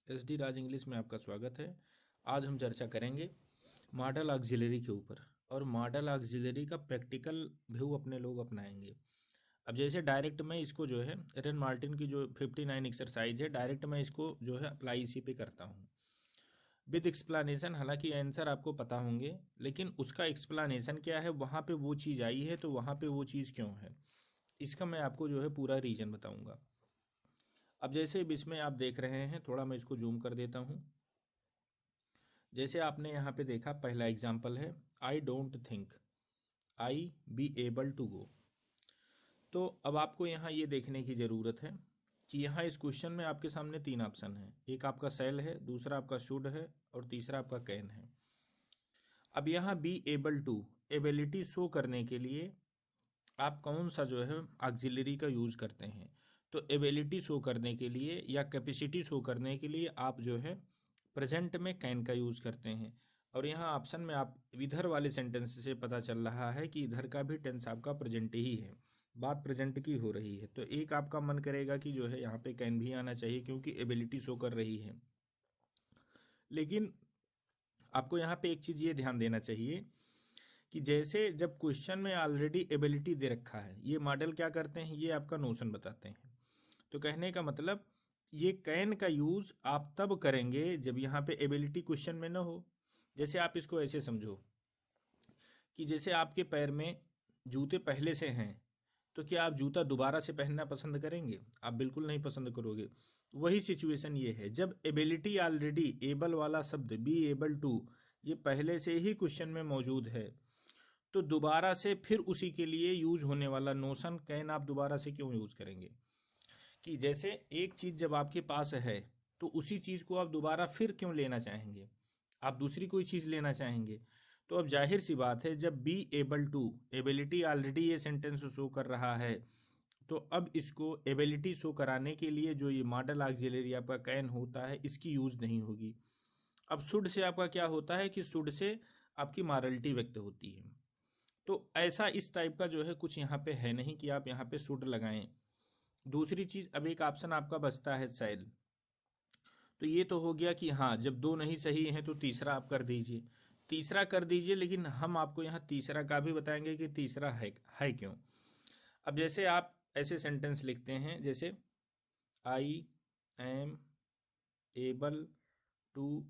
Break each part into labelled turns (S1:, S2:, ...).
S1: SD राज English में आपका स्वागत है। आज हम चर्चा करेंगे मॉडल ऑक्सिलरी के ऊपर और मॉडल ऑक्सिलरी का प्रैक्टिकल व्यू अपने लोग अपनाएंगे। अब जैसे डायरेक्ट मैं इसको जो है एरन मार्टिन की जो 59 एक्सरसाइज है, डायरेक्ट मैं इसको जो है अप्लाई इसी पे करता हूँ विद एक्सप्लानेशन। हालांकि आंसर आपको पता होंगे, लेकिन उसका एक्सप्लानेशन क्या है, वहाँ पे वो चीज़ आई है तो वहाँ पे वो चीज़ क्यों है, इसका मैं आपको जो है पूरा रीजन बताऊँगा। अब जैसे इसमें आप देख रहे हैं, थोड़ा मैं इसको जूम कर देता हूँ। जैसे आपने यहाँ पे देखा, पहला एग्जाम्पल है I don't think I be able to go. तो अब आपको यहाँ ये देखने की ज़रूरत है कि यहाँ इस क्वेश्चन में आपके सामने तीन ऑप्शन है। एक आपका सेल है, दूसरा आपका शुड है और तीसरा आपका कैन है। अब यहाँ be able to ability show करने के लिए आप कौन सा जो है ऑक्सिलरी का यूज़ करते हैं। तो एबिलिटी शो करने के लिए या कैपेसिटी शो करने के लिए आप जो है प्रेजेंट में कैन का यूज़ करते हैं। और यहाँ ऑप्शन में आप इधर वाले सेंटेंस से पता चल रहा है कि इधर का भी टेंस आपका प्रेजेंट ही है, बात प्रेजेंट की हो रही है। तो एक आपका मन करेगा कि जो है यहाँ पे कैन भी आना चाहिए क्योंकि एबिलिटी शो कर रही है। लेकिन आपको यहाँ पे एक चीज़ ये ध्यान देना चाहिए कि जैसे जब क्वेश्चन में ऑलरेडी एबिलिटी दे रखा है, ये मॉडल क्या करते हैं, ये आपका नोशन बताते हैं। तो कहने का मतलब ये कैन का यूज़ आप तब करेंगे जब यहाँ पे एबिलिटी क्वेश्चन में ना हो। जैसे आप इसको ऐसे समझो कि जैसे आपके पैर में जूते पहले से हैं, तो क्या आप जूता दोबारा से पहनना पसंद करेंगे? आप बिल्कुल नहीं पसंद करोगे। वही सिचुएशन ये है, जब एबिलिटी ऑलरेडी एबल वाला शब्द बी एबल टू ये पहले से ही क्वेश्चन में मौजूद है, तो दोबारा से फिर उसी के लिए यूज होने वाला नोशन कैन आप दोबारा से क्यों यूज करेंगे? कि जैसे एक चीज जब आपके पास है तो उसी चीज को आप दोबारा फिर क्यों लेना चाहेंगे, आप दूसरी कोई चीज लेना चाहेंगे। तो अब जाहिर सी बात है, जब be able to ability already ये सेंटेंस शो कर रहा है, तो अब इसको एबिलिटी शो कराने के लिए जो ये मॉडल ऑक्सिलरी आपका कैन होता है, इसकी यूज नहीं होगी। अब शुड से आपका क्या होता है कि शुड से आपकी मॉरलिटी व्यक्त होती है। तो ऐसा इस टाइप का जो है कुछ यहाँ पे है नहीं कि आप यहाँ पे शुड लगाएं। दूसरी चीज, अब एक ऑप्शन आपका बचता है सेल। तो ये तो हो गया कि हाँ, जब दो नहीं सही हैं तो तीसरा आप कर दीजिए, तीसरा कर दीजिए। लेकिन हम आपको यहाँ तीसरा का भी बताएंगे कि तीसरा है क्यों। अब जैसे आप ऐसे सेंटेंस लिखते हैं, जैसे I am able to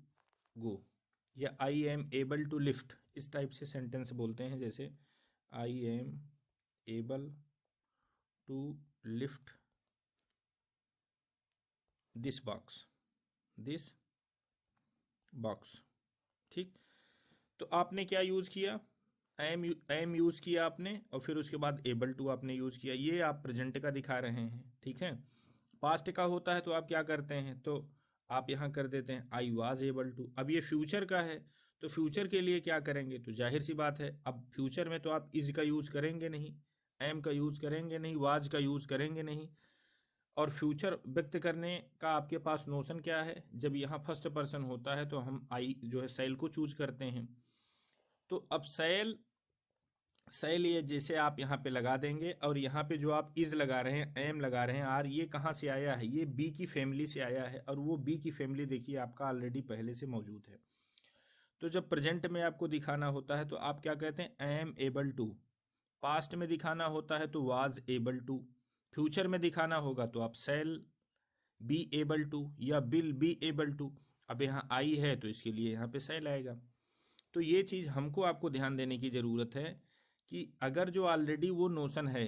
S1: go या I am able to lift, इस टाइप से सेंटेंस बोलते हैं। जैसे I am able to lift this box. ठीक, तो आपने क्या यूज़ किया, एम यूज़ किया आपने, और फिर उसके बाद एबल टू आपने यूज़ किया। ये आप प्रेजेंट का दिखा रहे हैं, ठीक है। पास्ट का होता है तो आप क्या करते हैं, तो आप यहाँ कर देते हैं आई वाज एबल टू। अब ये फ्यूचर का है, तो फ्यूचर के लिए क्या करेंगे, तो जाहिर सी बात है, अब फ्यूचर में तो आप इज का यूज़ करेंगे नहीं, एम का यूज़ करेंगे नहीं, वाज का यूज़ करेंगे नहीं। और फ्यूचर व्यक्त करने का आपके पास नोशन क्या है, जब यहाँ फर्स्ट पर्सन होता है तो हम आई जो है सेल को चूज करते हैं। तो अब सेल सेल ये जैसे आप यहाँ पे लगा देंगे, और यहाँ पे जो आप इज लगा रहे हैं, एम लगा रहे हैं, आर, ये कहाँ से आया है, ये बी की फैमिली से आया है। और वो बी की फैमिली देखिए आपका ऑलरेडी पहले से मौजूद है। तो जब प्रेजेंट में आपको दिखाना होता है तो आप क्या कहते हैं, एम एबल टू। पास्ट में दिखाना होता है तो वाज एबल टू। फ्यूचर में दिखाना होगा तो आप सेल बी एबल टू या बिल बी एबल टू। अब यहाँ आई है तो इसके लिए यहाँ पे सेल आएगा। तो ये चीज़ हमको आपको ध्यान देने की ज़रूरत है कि अगर जो ऑलरेडी वो नोशन है,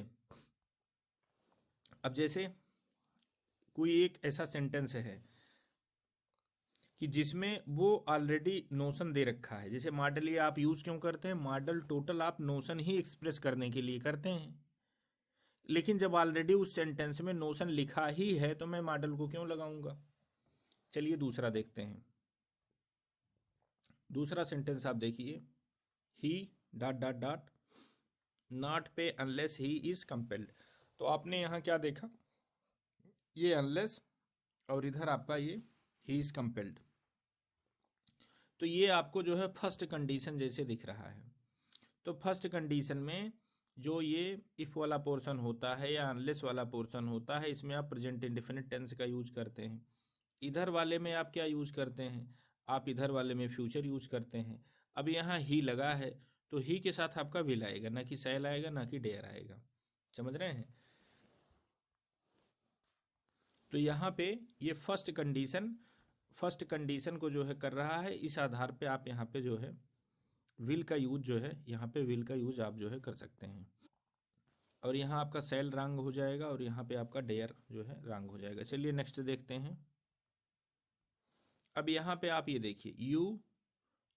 S1: अब जैसे कोई एक ऐसा सेंटेंस है कि जिसमें वो ऑलरेडी नोशन दे रखा है, जैसे मॉडल, ये आप यूज़ क्यों करते हैं, मॉडल टोटल आप नोशन ही एक्सप्रेस करने के लिए करते हैं। लेकिन जब ऑलरेडी उस सेंटेंस में नोशन लिखा ही है तो मैं मॉडल को क्यों लगाऊंगा। चलिए दूसरा देखते हैं। दूसरा सेंटेंस आप देखिए, ही डॉट डॉट डॉट नॉट पे अनलेस ही इज कंपेल्ड। तो आपने यहाँ क्या देखा, ये अनलेस और इधर आपका ये ही इज कंपेल्ड। तो ये आपको जो है फर्स्ट कंडीशन जैसे दिख रहा है। तो फर्स्ट कंडीशन में जो ये इफ वाला पोर्शन होता है या अनलेस वाला पोर्शन होता है, इसमें आप प्रेजेंट इंडेफिनिट टेंस का यूज करते हैं। इधर वाले में आप क्या यूज करते हैं, आप इधर वाले में फ्यूचर यूज करते हैं। अब यहाँ ही लगा है तो ही के साथ आपका विल आएगा, ना कि सेल आएगा, ना कि डेयर आएगा। समझ रहे हैं? तो यहाँ पे ये फर्स्ट कंडीशन को जो है कर रहा है, इस आधार पे आप यहाँ पे जो है विल का यूज जो है, यहाँ पे विल का यूज आप जो है कर सकते हैं। और यहाँ आपका सेल रंग हो जाएगा और यहाँ पे आपका डेयर जो है रंग हो जाएगा। चलिए नेक्स्ट देखते हैं। अब यहाँ पे आप ये देखिए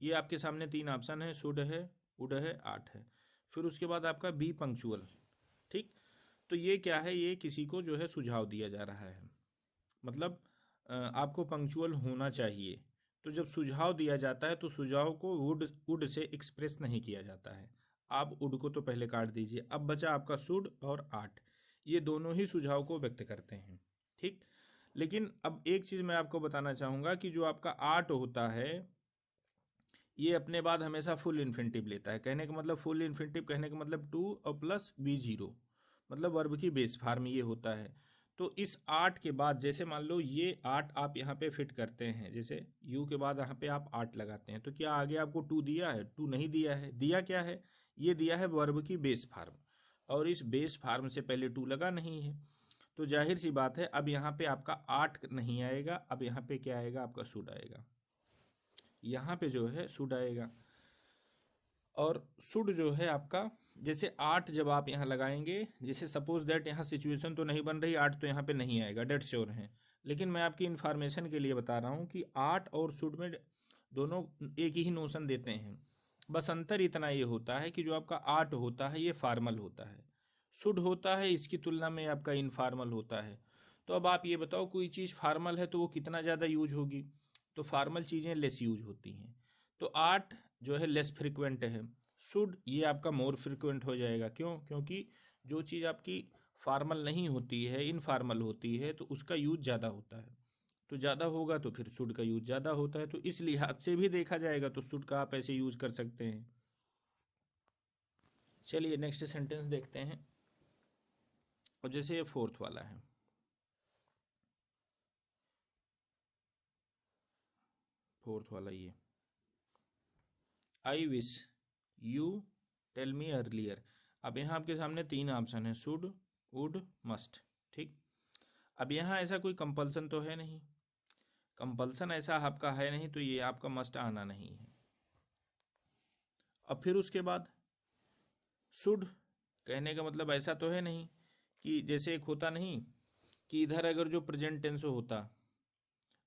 S1: ये आपके सामने 3 ऑप्शन है, शुड है, वुड है, आर्ट है। फिर उसके बाद आपका बी पंक्चुअल। ठीक, तो ये क्या है, ये किसी को जो है सुझाव दिया जा रहा है, मतलब आपको पंक्चुअल होना चाहिए। तो जब सुझाव दिया जाता है तो सुझाव को वुड से एक्सप्रेस नहीं किया जाता है। आप वुड को तो पहले काट दीजिए, अब बचा आपका शुड और आर्ट, ये दोनों ही सुझाव को व्यक्त करते हैं। ठीक, लेकिन अब एक चीज़ मैं आपको बताना चाहूँगा कि जो आपका आर्ट होता है ये अपने बाद हमेशा फुल इन्फिनिटिव लेता है। कहने का मतलब फुल इन्फिनिटिव कहने का मतलब टू और प्लस बी जीरो, मतलब वर्ब की बेस फॉर्म ये होता है। तो इस आर्ट के बाद जैसे मान लो ये आर्ट आप यहाँ पे फिट करते हैं, जैसे यू के बाद यहाँ पे आप आर्ट लगाते हैं, तो क्या आगे आपको टू दिया है? टू नहीं दिया है। दिया क्या है? ये दिया है वर्ब की बेस फॉर्म, और इस बेस फॉर्म से पहले टू लगा नहीं है। तो जाहिर सी बात है अब यहाँ पे आपका आर्ट नहीं आएगा, अब यहाँ पे क्या आएगा? आपका शुड आएगा। यहाँ पे जो है शुड आएगा। और शुड जो है आपका, जैसे आर्ट जब आप यहाँ लगाएंगे, जैसे सपोज दैट यहाँ सिचुएशन तो नहीं बन रही, आर्ट तो यहाँ पे नहीं आएगा, डेट श्योर है। लेकिन मैं आपकी इन्फॉर्मेशन के लिए बता रहा हूँ कि आर्ट और शुड में दोनों एक ही नोशन देते हैं। बस अंतर इतना ये होता है कि जो आपका आर्ट होता है ये फॉर्मल होता है, शुड होता है इसकी तुलना में आपका इनफॉर्मल होता है। तो अब आप ये बताओ, कोई चीज़ फॉर्मल है तो वो कितना ज़्यादा यूज होगी? तो फॉर्मल चीज़ें लेस यूज होती हैं। तो आर्ट जो है लेस फ्रिक्वेंट है, शुड ये आपका मोर फ्रिक्वेंट हो जाएगा। क्यों? क्योंकि जो चीज़ आपकी फॉर्मल नहीं होती है, इनफॉर्मल होती है, तो उसका यूज ज़्यादा होता है। तो ज़्यादा होगा तो फिर शुड का यूज ज़्यादा होता है। तो इस लिहाज से भी देखा जाएगा तो शुड का आप ऐसे यूज कर सकते हैं। चलिए नेक्स्ट सेंटेंस देखते हैं। और जैसे ये फोर्थ वाला है, फोर्थ वाला ये, I wish you tell me earlier. अब यहाँ आपके सामने 3 ऑप्शन है, शुड, वुड, मस्ट। ठीक, अब यहाँ ऐसा कोई कंपल्सन तो है नहीं, कंपल्सन ऐसा आपका है नहीं, तो ये आपका मस्ट आना नहीं है। अब फिर उसके बाद शुड कहने का मतलब ऐसा तो है नहीं कि जैसे एक होता नहीं कि इधर अगर जो प्रेजेंट टेंस होता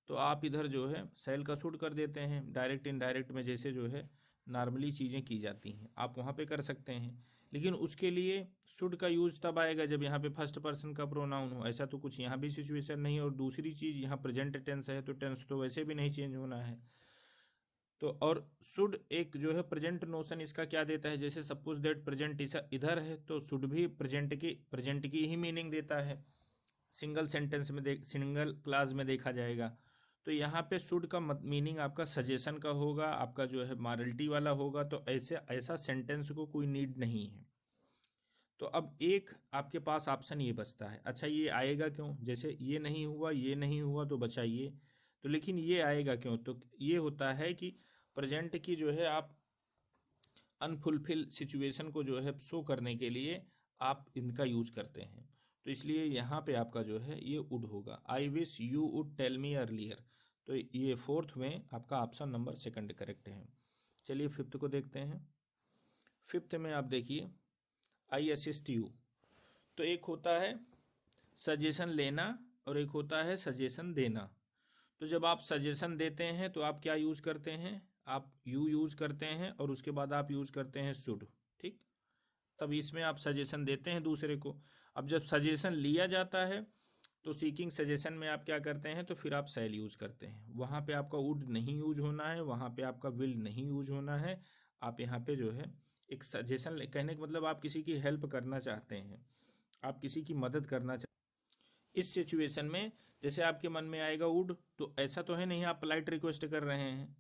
S1: तो आप इधर जो है सेल का शुड कर देते हैं, डायरेक्ट इनडायरेक्ट में जैसे जो है नॉर्मली चीज़ें की जाती हैं, आप वहाँ पे कर सकते हैं। लेकिन उसके लिए शुड का यूज तब आएगा जब यहाँ पे फर्स्ट पर्सन का प्रोनाउन हो। ऐसा तो कुछ यहाँ भी सिचुएशन नहीं है। और दूसरी चीज़, यहाँ प्रेजेंट टेंस है तो टेंस तो वैसे भी नहीं चेंज होना है। तो और शुड एक जो है प्रेजेंट नोशन इसका क्या देता है, जैसे सपोज दैट प्रेजेंट इधर है तो शुड भी प्रेजेंट की ही मीनिंग देता है। सिंगल सेंटेंस में सिंगल क्लास में देखा जाएगा तो यहाँ पे शुड का मीनिंग आपका सजेशन का होगा, आपका जो है मॉरलिटी वाला होगा। तो ऐसा सेंटेंस को कोई नीड नहीं है। तो अब एक आपके पास ऑप्शन ये बचता है, अच्छा ये आएगा क्यों? जैसे ये नहीं हुआ, ये नहीं हुआ तो बचा ये, तो लेकिन ये आएगा क्यों? तो ये होता है कि प्रेजेंट की जो है आप अनफुलफिल सिचुएशन को जो है शो करने के लिए आप इनका यूज करते हैं। तो इसलिए यहाँ पे आपका जो है ये वुड होगा। I wish you would tell me earlier. तो ये फोर्थ में आपका ऑप्शन नंबर सेकंड करेक्ट है। चलिए फिफ्थ को देखते हैं। फिफ्थ में आप देखिए, आई असिस्ट यू। तो एक होता है सजेशन लेना और एक होता है सजेशन देना। तो जब आप सजेशन देते हैं तो आप क्या यूज़ करते हैं? आप यू यूज़ करते हैं और उसके बाद आप यूज़ करते हैं शुड। ठीक, तब इसमें आप सजेशन देते हैं दूसरे को। अब जब सजेशन लिया जाता है तो सीकिंग सजेशन में आप क्या करते हैं? तो फिर आप सेल यूज़ करते हैं। वहाँ पे आपका वुड नहीं यूज होना है, वहाँ पे आपका विल नहीं यूज होना है। आप यहाँ पे जो है एक सजेशन कहने का मतलब आप किसी की हेल्प करना चाहते हैं, आप किसी की मदद करना चाहते हैं। इस सिचुएशन में जैसे आपके मन में आएगा वुड, तो ऐसा तो है नहीं आप पोलाइट रिक्वेस्ट कर रहे हैं।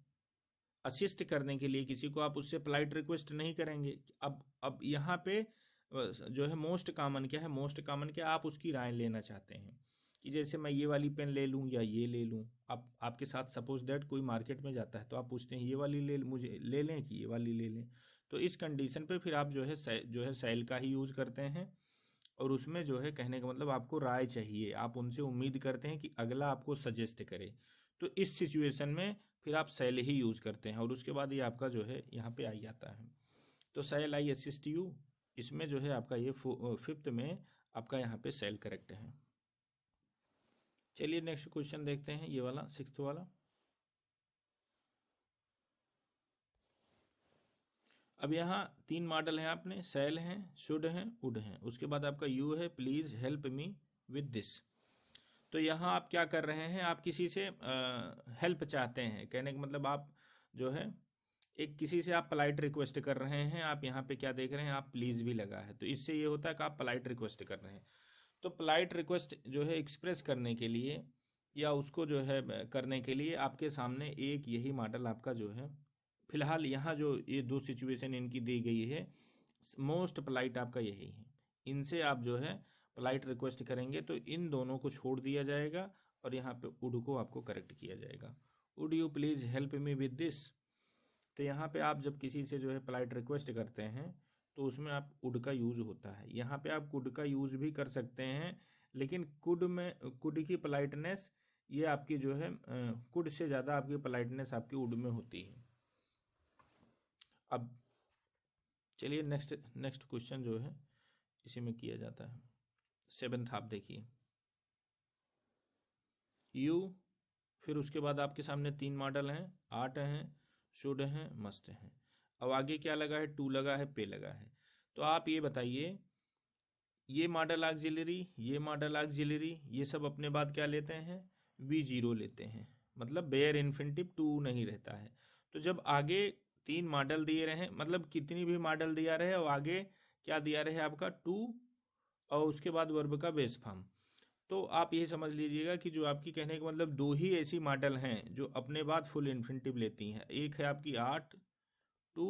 S1: असिस्ट करने के लिए किसी को आप उससे पोलाइट रिक्वेस्ट नहीं करेंगे। अब यहाँ पे जो है मोस्ट कॉमन क्या है? मोस्ट कॉमन क्या? आप उसकी राय लेना चाहते हैं कि जैसे मैं ये वाली पेन ले लूँ या ये ले लूँ। आप आपके साथ सपोज दैट कोई मार्केट में जाता है तो आप पूछते हैं ये वाली मुझे ले लें कि ये वाली ले लें। तो इस कंडीशन पे फिर आप जो है सेल का ही यूज़ करते हैं, और उसमें जो है कहने का मतलब आपको राय चाहिए, आप उनसे उम्मीद करते हैं कि अगला आपको सजेस्ट करे। तो इस सिचुएशन में फिर आप सेल ही यूज़ करते हैं, और उसके बाद ये आपका जो है यहाँ पे आई आता है। तो सेल आई असिस्ट यू, इसमें जो है आपका ये फिफ्थ में आपका यहाँ पे सेल करेक्ट है। चलिए नेक्स्ट क्वेश्चन देखते हैं, ये वाला सिक्स्थ वाला। अब यहाँ 3 मॉडल हैं, आपने सेल हैं, शुड हैं, वुड हैं, उसके बाद आपका यू है please help me with this. तो यहाँ आप क्या कर रहे हैं, आप किसी से हेल्प चाहते हैं, कहने का मतलब आप जो है एक किसी से आप पोलाइट रिक्वेस्ट कर रहे हैं। आप यहाँ पे क्या देख रहे हैं, आप प्लीज़ भी लगा है, तो इससे ये होता है कि आप पोलाइट रिक्वेस्ट कर रहे हैं। तो पोलाइट रिक्वेस्ट जो है एक्सप्रेस करने के लिए या उसको जो है करने के लिए आपके सामने एक यही मॉडल आपका जो है फिलहाल यहाँ जो ये 2 सिचुएशन इनकी दी गई है, मोस्ट पोलाइट आपका यही है। इनसे आप जो है पोलाइट रिक्वेस्ट करेंगे तो इन दोनों को छोड़ दिया जाएगा और यहाँ पे वुड को आपको करेक्ट किया जाएगा। Would you please help me with this. तो यहाँ पे आप जब किसी से जो है पोलाइट रिक्वेस्ट करते हैं तो उसमें आप कुड का यूज़ होता है। यहाँ पे आप कुड का यूज़ भी कर सकते हैं, लेकिन कुड की पोलाइटनेस ये आपकी जो है कुड से ज़्यादा आपकी पोलाइटनेस आपकी वुड में होती है। अब चलिए नेक्स्ट क्वेश्चन जो है इसी में किया जाता है। 7th आप देखिए, यू, फिर उसके बाद आपके सामने 3 मॉडल हैं, आर्ट हैं, शुड हैं, मस्ट हैं। अब आगे क्या लगा है, टू लगा है, पे लगा है। तो आप ये बताइए, ये मॉडल ऑक्सिलरी, ये मॉडल ऑक्सिलरी, ये सब अपने बाद क्या लेते हैं, V0 लेते हैं, मतलब बेयर इन्फिनिटिव टू नहीं रहता है। तो जब आगे 3 मॉडल दिए रहे, मतलब कितनी भी मॉडल दिया रहे और आगे क्या दिया रहे आपका टू, और उसके बाद वर्ब का बेस फॉर्म, तो आप ये समझ लीजिएगा कि जो आपकी कहने का मतलब 2 ही ऐसी मॉडल हैं जो अपने बाद फुल इन्फिनिटिव लेती हैं। एक है आपकी आर्ट टू,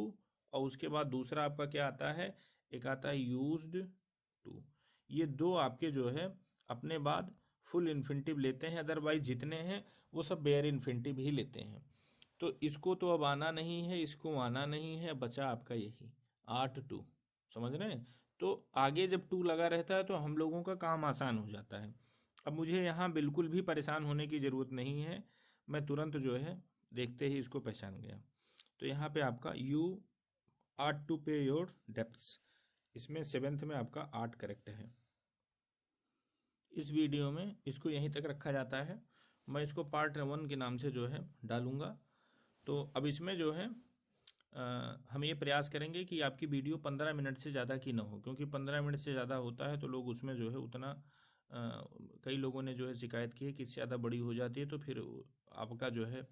S1: और उसके बाद दूसरा आपका क्या आता है, एक आता है यूज्ड टू। ये 2 आपके जो है अपने बाद फुल इन्फिनिटिव लेते हैं, अदरवाइज जितने हैं वो सब बेयर इन्फिनिटिव ही लेते हैं। तो इसको तो अब आना नहीं है, इसको आना नहीं है, बचा आपका यही आर्ट टू। समझ रहे हैं। तो आगे जब टू लगा रहता है तो हम लोगों का काम आसान हो जाता है। अब मुझे यहाँ बिल्कुल भी परेशान होने की ज़रूरत नहीं है, मैं तुरंत जो है देखते ही इसको पहचान गया। तो यहाँ पे आपका यू आर्ट टू पे योर डेप्थ्स, इसमें 7th में आपका आर्ट करेक्ट है। इस वीडियो में इसको यहीं तक रखा जाता है, मैं इसको पार्ट 1 के नाम से जो है डालूँगा। तो अब इसमें जो है हम ये प्रयास करेंगे कि आपकी वीडियो 15 मिनट से ज़्यादा की ना हो, क्योंकि 15 मिनट से ज़्यादा होता है तो लोग उसमें जो है उतना कई लोगों ने जो है शिकायत की है कि इससे ज़्यादा बड़ी हो जाती है, तो फिर आपका जो है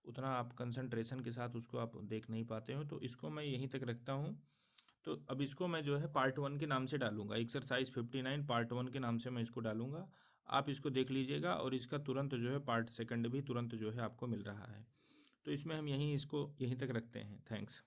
S1: उतना आप कंसंट्रेशन के साथ उसको आप देख नहीं पाते हो। तो इसको मैं यहीं तक रखता हूँ। तो अब इसको मैं जो है पार्ट 1 के नाम से डालूंगा, एक्सरसाइज 59 पार्ट 1 के नाम से मैं इसको डालूंगा। आप इसको देख लीजिएगा, और इसका तुरंत जो है पार्ट 2 भी तुरंत जो है आपको मिल रहा है। तो इसमें हम इसको यहीं तक रखते हैं। थैंक्स।